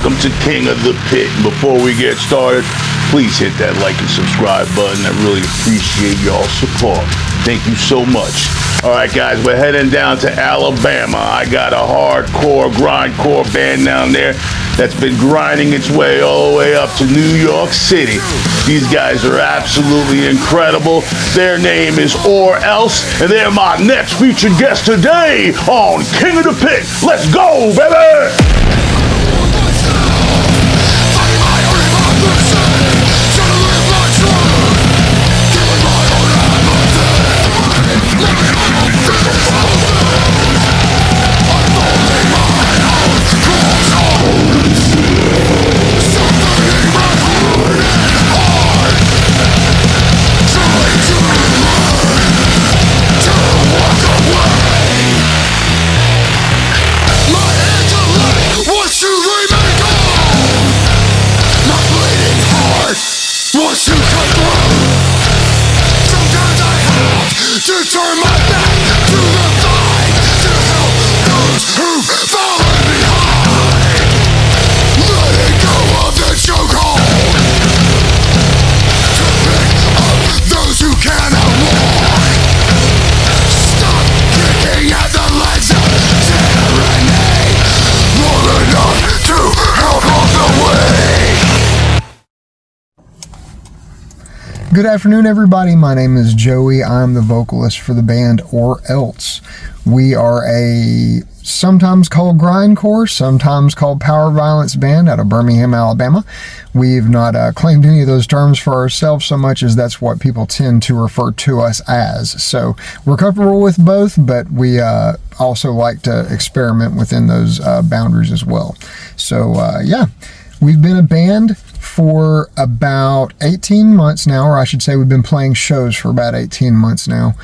welcome to King of the Pit. And before we get started, please hit that like and subscribe button. I really appreciate y'all's support. Thank you so much. All right, guys, we're heading down to Alabama. I got a hardcore grindcore band down there that's been grinding its way all the way up to New York City. These guys are absolutely incredible. Their name is Or Else, and they're my next featured guest today on King of the Pit. Let's go, baby! Once you come through, sometimes I have to turn my back to the fight to help those who've fallen behind. Letting go of the chokehold to pick up those who cannot walk. Stop kicking at the legs of tyranny, more enough to help off the way. Good afternoon, everybody. My name is Joey. I'm the vocalist for the band Or Else. We are a sometimes called grindcore, sometimes called power violence band out of Birmingham, Alabama. We've not claimed any of those terms for ourselves so much as that's what people tend to refer to us as. So we're comfortable with both, but we also like to experiment within those boundaries as well. So yeah, we've been a band for about 18 months now, or I should say we've been playing shows for about 18 months now.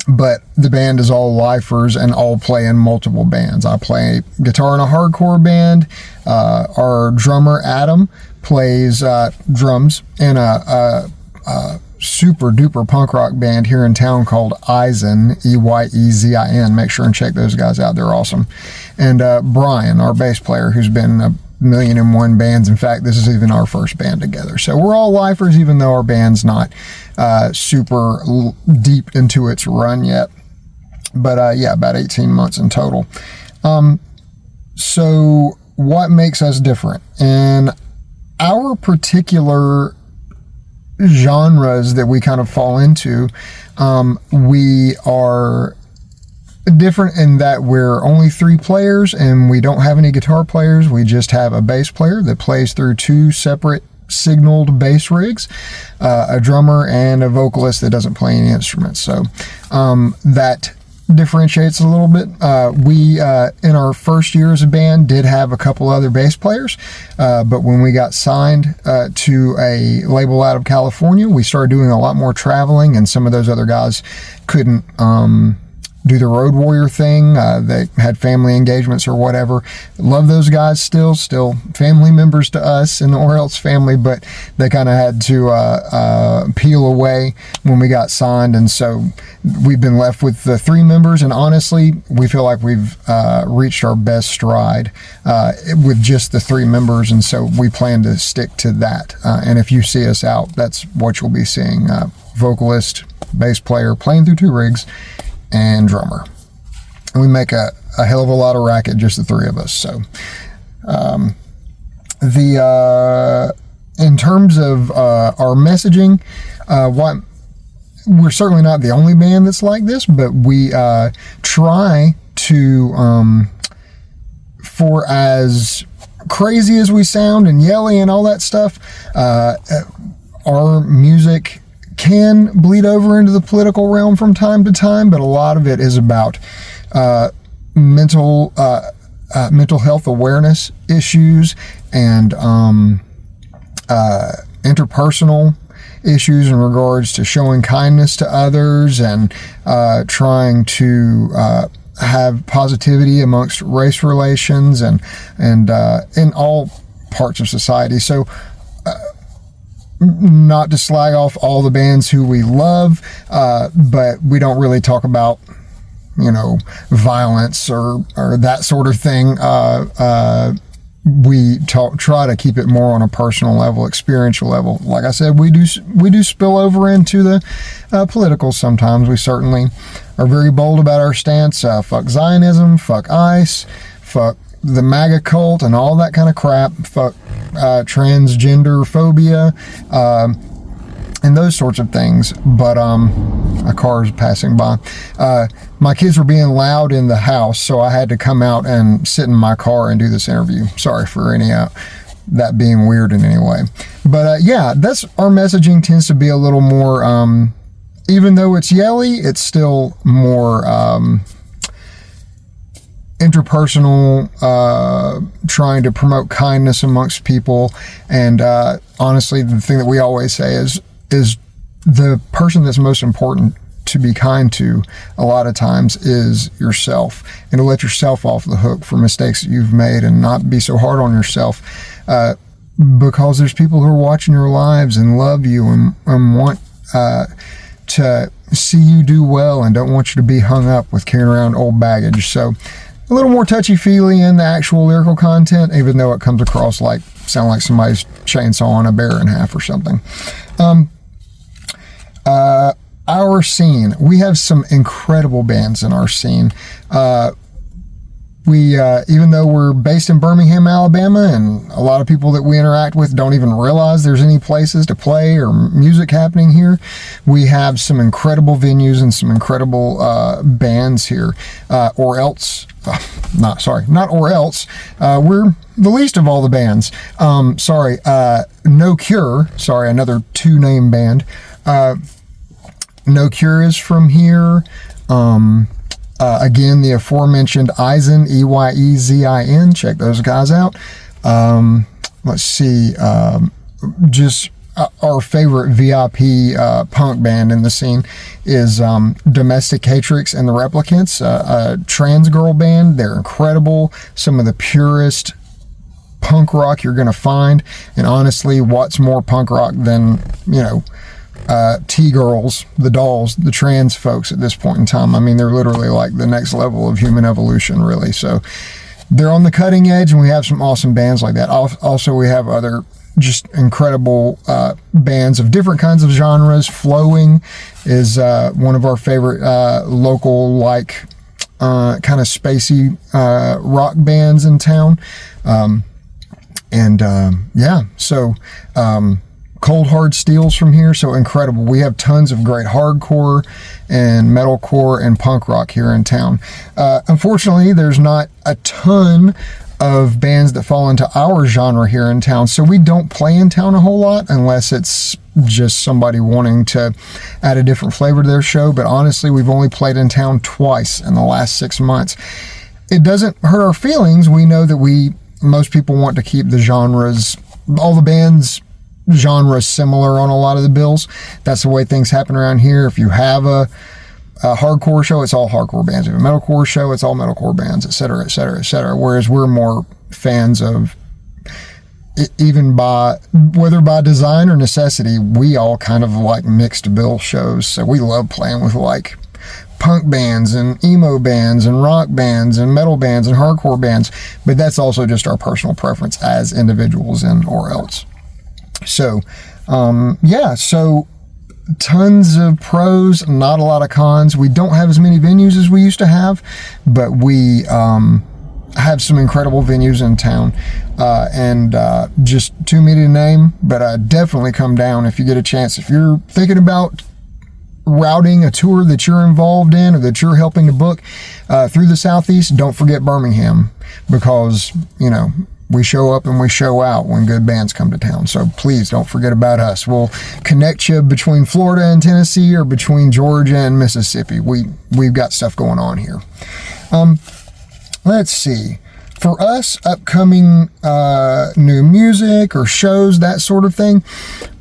But the band is all lifers and all play in multiple bands. I play guitar in a hardcore band. Our drummer, Adam, plays drums in a super duper punk rock band here in town called Eyezin, E-Y-E-Z-I-N. Make sure and check those guys out. They're awesome. And Brian, our bass player, who's been a million and one bands. In fact, this is even our first band together. So we're all lifers, even though our band's not super deep into its run yet. But yeah, about 18 months in total. So what makes us different? In our particular genres that we kind of fall into, we are different in that we're only 3 players and we don't have any guitar players. We just have a bass player that plays through 2 separate signaled bass rigs, a drummer, and a vocalist that doesn't play any instruments. So that differentiates a little bit. We in our first year as a band did have a couple other bass players, but when we got signed to a label out of California, we started doing a lot more traveling, and some of those other guys couldn't do the road warrior thing. They had family engagements or whatever. Love those guys still family members to us in the Or Else family, but they kind of had to peel away when we got signed, and so we've been left with the 3 members, and honestly, we feel like we've reached our best stride with just the 3 members, and so we plan to stick to that. And if you see us out, that's what you'll be seeing. Vocalist, bass player, playing through 2 rigs, and drummer. And we make a hell of a lot of racket, just the 3 of us. So in terms of our messaging, we're certainly not the only band that's like this, but we try to, for as crazy as we sound and yelly and all that stuff, our music can bleed over into the political realm from time to time, but a lot of it is about mental health awareness issues and interpersonal issues in regards to showing kindness to others and trying to have positivity amongst race relations and in all parts of society. So not to slag off all the bands who we love, but we don't really talk about, violence or that sort of thing try to keep it more on a personal level, experiential level. Like I said, we do spill over into the political sometimes. We certainly are very bold about our stance. Fuck Zionism, fuck ICE, fuck the MAGA cult and all that kind of crap, fuck transgender phobia, and those sorts of things. But a car is passing by. My kids were being loud in the house, so I had to come out and sit in my car and do this interview. Sorry for any that being weird in any way. But yeah, that's our messaging tends to be a little more, even though it's yelly, it's still more interpersonal, trying to promote kindness amongst people. And honestly, the thing that we always say is the person that's most important to be kind to a lot of times is yourself, and to let yourself off the hook for mistakes that you've made and not be so hard on yourself, because there's people who are watching your lives and love you and want to see you do well and don't want you to be hung up with carrying around old baggage. So a little more touchy-feely in the actual lyrical content, even though it comes across sound like somebody's chainsawing a bear in half or something. Our scene, we have some incredible bands in our scene. We even though we're based in Birmingham, Alabama, and a lot of people that we interact with don't even realize there's any places to play or music happening here, we have some incredible venues and some incredible bands here. Not or else. We're the least of all the bands. No Cure. Sorry, another two-name band. No Cure is from here. Again, the aforementioned Eizin, Eyezin. Check those guys out. Let's see. Just our favorite VIP punk band in the scene is Domesticatrix and the Replicants, a trans girl band. They're incredible. Some of the purest punk rock you're going to find. And honestly, what's more punk rock than, T-girls, the dolls, the trans folks at this point in time? I mean, they're literally like the next level of human evolution, really. So they're on the cutting edge, and we have some awesome bands like that. Also, we have other just incredible bands of different kinds of genres. Flowing is one of our favorite local, kind of spacey rock bands in town. Cold Hard Steel's from here, so incredible. We have tons of great hardcore and metalcore and punk rock here in town. Unfortunately, there's not a ton of bands that fall into our genre here in town, so we don't play in town a whole lot unless it's just somebody wanting to add a different flavor to their show. But honestly, we've only played in town twice in the last 6 months. It doesn't hurt our feelings. We know that most people want to keep the genres, all the bands' genres similar on a lot of the bills. That's the way things happen around here. If you have a hardcore show, it's all hardcore bands. If you have a metalcore show, it's all metalcore bands, etc., etc., etc. Whereas we're more fans of, even whether by design or necessity, we all kind of like mixed bill shows. So we love playing with punk bands and emo bands and rock bands and metal bands and hardcore bands. But that's also just our personal preference as individuals in or else. So, so tons of pros, not a lot of cons. We don't have as many venues as we used to have, but we have some incredible venues in town, and just too many to name, but definitely come down if you get a chance. If you're thinking about routing a tour that you're involved in or that you're helping to book through the Southeast, don't forget Birmingham, because, we show up and we show out when good bands come to town. So please don't forget about us. We'll connect you between Florida and Tennessee or between Georgia and Mississippi. We've got stuff going on here. Let's see. For us, upcoming new music or shows, that sort of thing,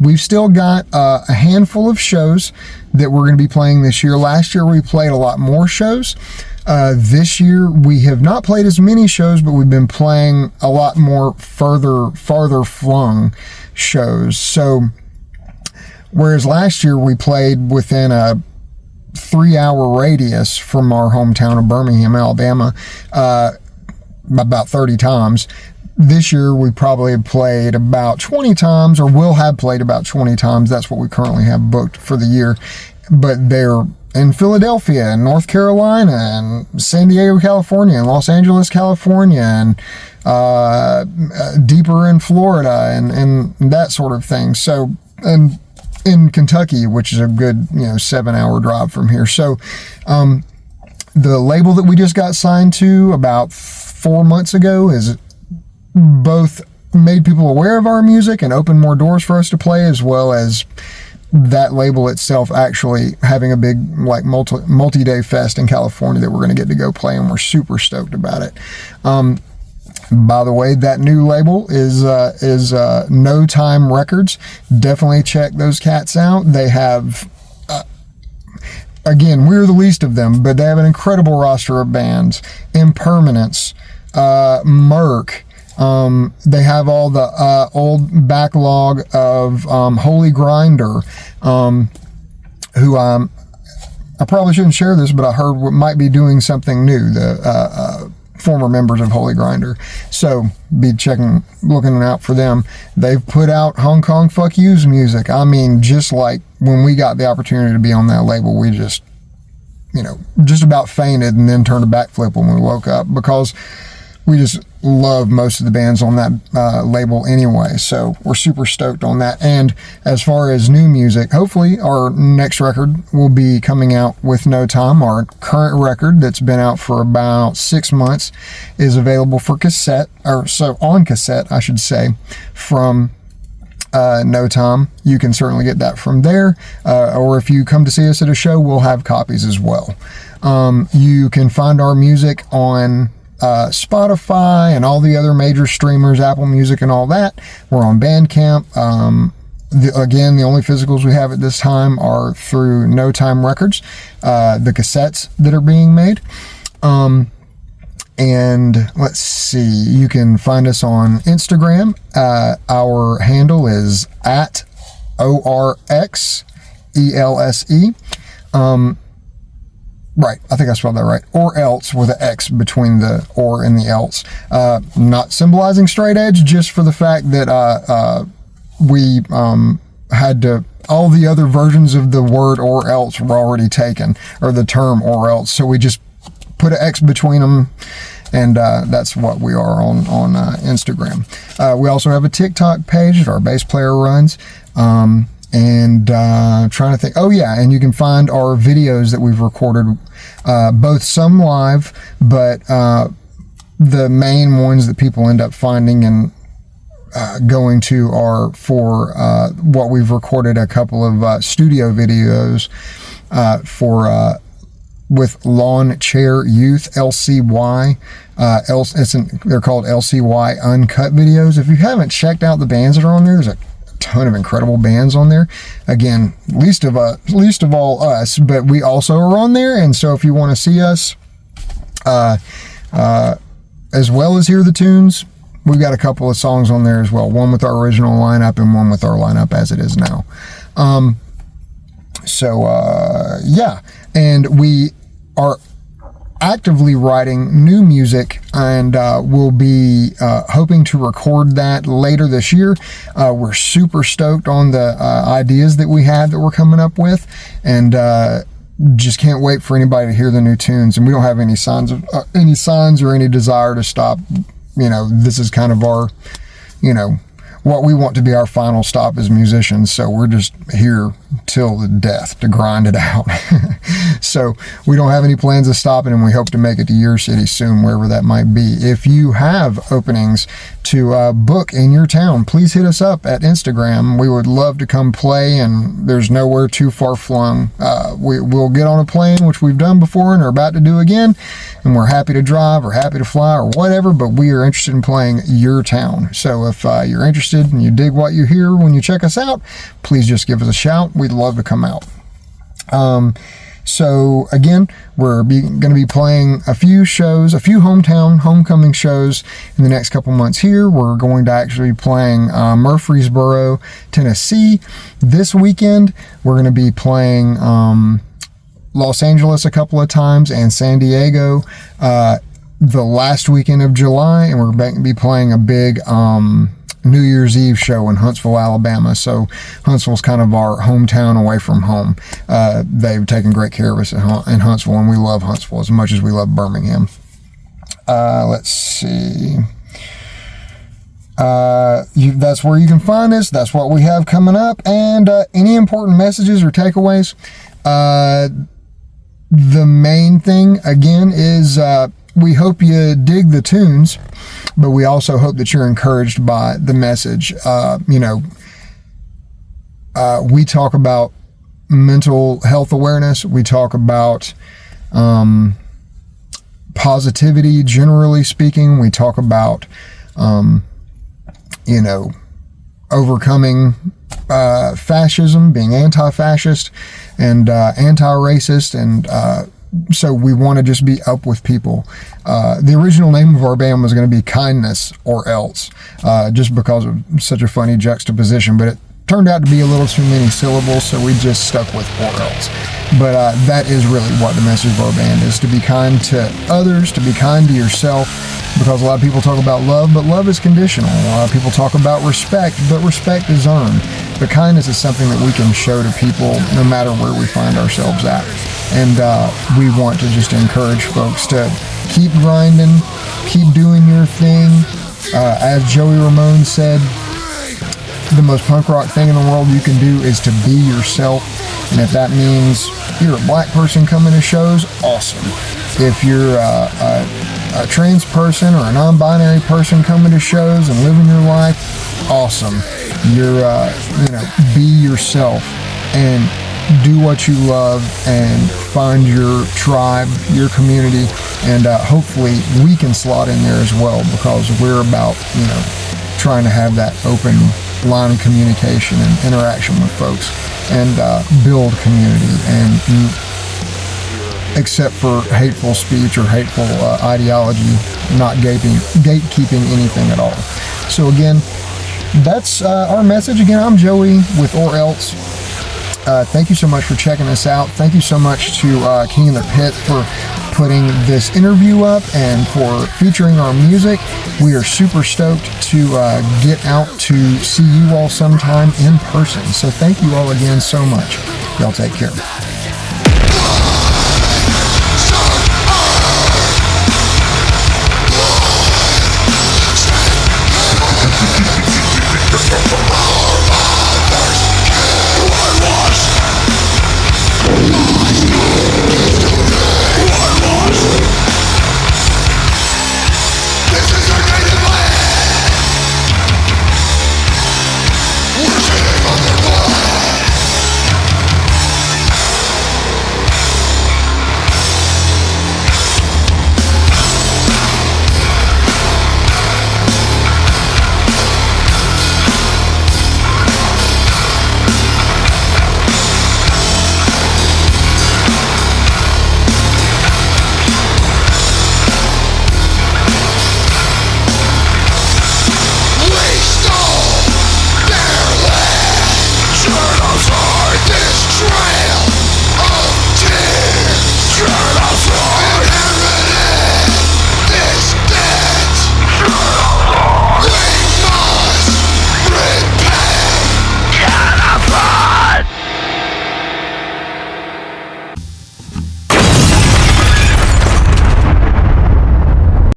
we've still got a handful of shows that we're going to be playing this year. Last year, we played a lot more shows. This year, we have not played as many shows, but we've been playing a lot more farther flung shows. So, whereas last year we played within a 3-hour radius from our hometown of Birmingham, Alabama, about 30 times, this year we probably have played about 20 times, or will have played about 20 times. That's what we currently have booked for the year. But they're in Philadelphia and North Carolina and San Diego, California, and Los Angeles, California, and deeper in Florida and that sort of thing. So, and in Kentucky, which is a good 7-hour drive from here. So the label that we just got signed to about 4 months ago is both made people aware of our music and opened more doors for us to play, as well as that label itself actually having a big multi-day fest in California that we're going to get to go play, and we're super stoked about it. By the way, that new label is No Time Records. Definitely check those cats out. They have again, we're the least of them, but they have an incredible roster of bands. Impermanence, Merc. They have all the old backlog of Holy Grinder, who I probably shouldn't share this, but I heard might be doing something new. The former members of Holy Grinder, so be looking out for them. They've put out Hong Kong Fuck You's music. I mean, just like when we got the opportunity to be on that label, we just about fainted and then turned a backflip when we woke up, because we just love most of the bands on that label anyway. So we're super stoked on that. And as far as new music, hopefully our next record will be coming out with No Time. Our current record that's been out for about 6 months is available for cassette, on cassette, I should say, from No Time. You can certainly get that from there. Or if you come to see us at a show, we'll have copies as well. You can find our music on Spotify and all the other major streamers, Apple Music and all that. We're on Bandcamp. Again, the only physicals we have at this time are through No Time Records, the cassettes that are being made. And let's see, you can find us on Instagram. Our handle is at ORXELSE. Right, I think I spelled that right. Or else, with an X between the or and the else. Not symbolizing straight edge, just for the fact that we had to, all the other versions of the word or else were already taken, or the term or else. So we just put an X between them, and that's what we are on Instagram. We also have a TikTok page that our bass player runs. And trying to think, and you can find our videos that we've recorded, both some live, but the main ones that people end up finding and going to are for what we've recorded, a couple of studio videos for with Lawn Chair Youth, LCY. They're called LCY Uncut videos. If you haven't checked out the bands that are on there, there's a ton of incredible bands on there. Again, least of all us, but we also are on there. And so if you want to see us as well as hear the tunes, we've got a couple of songs on there as well, one with our original lineup and one with our lineup as it is now. And we are actively writing new music, and we'll be hoping to record that later this year. We're super stoked on the ideas that we have that we're coming up with, and just can't wait for anybody to hear the new tunes. And we don't have any signs or any desire to stop. This is kind of our, what we want to be our final stop as musicians. So we're just here till the death to grind it out. So we don't have any plans of stopping, and we hope to make it to your city soon, wherever that might be. If you have openings to book in your town, please hit us up at Instagram. We would love to come play, and there's nowhere too far flung. We'll get on a plane, which we've done before and are about to do again, and we're happy to drive or happy to fly or whatever, but we are interested in playing your town. So if you're interested and you dig what you hear when you check us out, please just give us a shout. We'd love to come out. So again, we're going to be playing a few homecoming shows in the next couple months here. We're going to actually be playing Murfreesboro, Tennessee this weekend. We're going to be playing Los Angeles a couple of times and San Diego. the last weekend of July, and we're going to be playing a big New Year's Eve show in Huntsville, Alabama. So Huntsville's kind of our hometown away from home. They've taken great care of us in Huntsville, and we love Huntsville as much as we love Birmingham. Let's see. That's where you can find us. That's what we have coming up. And any important messages or takeaways? The main thing, again, is we hope you dig the tunes, but we also hope that you're encouraged by the message. We talk about mental health awareness. We talk about positivity, generally speaking. We talk about, overcoming fascism, being anti-fascist and anti-racist, and so we want to just be up with people. The original name of our band was going to be Kindness or Else, just because of such a funny juxtaposition, but it turned out to be a little too many syllables, so we just stuck with or else. But that is really what the message of our band is: to be kind to others, to be kind to yourself, because a lot of people talk about love, but love is conditional. A lot of people talk about respect, but respect is earned. But kindness is something that we can show to people no matter where we find ourselves at. And we want to just encourage folks to keep grinding, keep doing your thing. As Joey Ramone said, the most punk rock thing in the world you can do is to be yourself. And if that means you're a black person coming to shows, awesome. If you're a trans person or a non-binary person coming to shows and living your life, awesome. You're, be yourself and do what you love and find your tribe, your community, and hopefully we can slot in there as well, because we're about, trying to have that open line of communication and interaction with folks and build community, and except for hateful speech or hateful ideology, not gatekeeping anything at all. So again, that's our message. Again, I'm Joey with Or Else. Thank you so much for checking us out. Thank you so much to King of the Pit for putting this interview up and for featuring our music. We are super stoked to get out to see you all sometime in person. So thank you all again so much. Y'all take care.